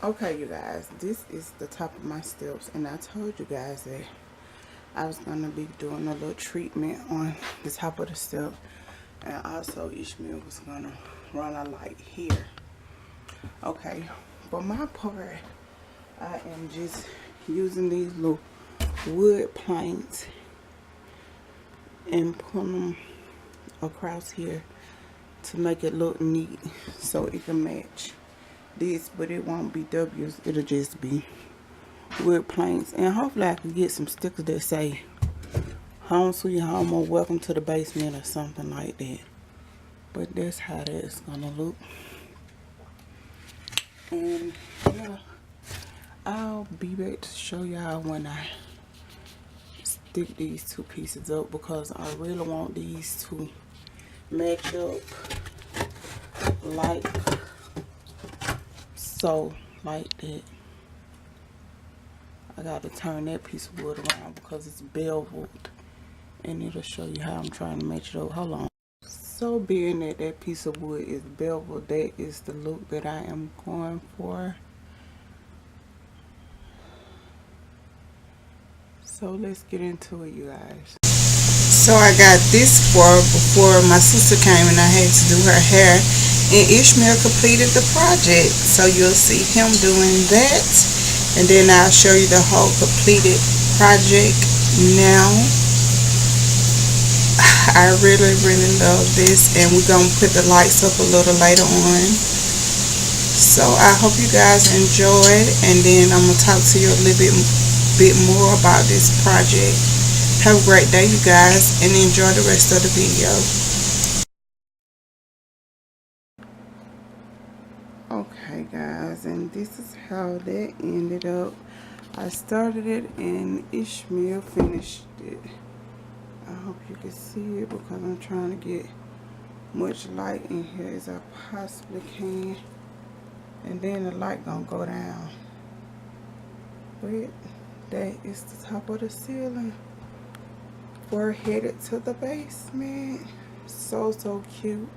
Okay, you guys, this is the top of my steps, and I told you guys that I was gonna be doing a little treatment on the top of the step, and also Ishmael was gonna run a light here. Okay, for my part, I am just using these little wood planks and putting them across here to make it look neat so it can match this, but it won't be W's, it'll just be wood planks. And hopefully I can get some stickers that say home sweet home or welcome to the basement or something like that. But that's how that's gonna look. And yeah, I'll be back to show y'all when I stick these two pieces up, because I really want these to match up like so, like that. I got to turn that piece of wood around because it's beveled, and it'll show you how I'm trying to match it up. Hold on. So being that that piece of wood is beveled, that is the look that I am going for. So let's get into it, you guys. So I got this before my sister came and I had to do her hair, and Ishmael completed the project, so you'll see him doing that, and then I'll show you the whole completed project now. I really love this, and we're gonna put the lights up a little later on. So I hope you guys enjoyed, and then I'm gonna talk to you a little bit more about this project. Have a great day, you guys, and enjoy the rest of the video. Okay, guys, and this is how that ended up. I started it and Ishmael finished it. I hope you can see it because I'm trying to get much light in here as I possibly can, and then the light gonna go down. But that is the top of the ceiling. We're headed to the basement. So cute.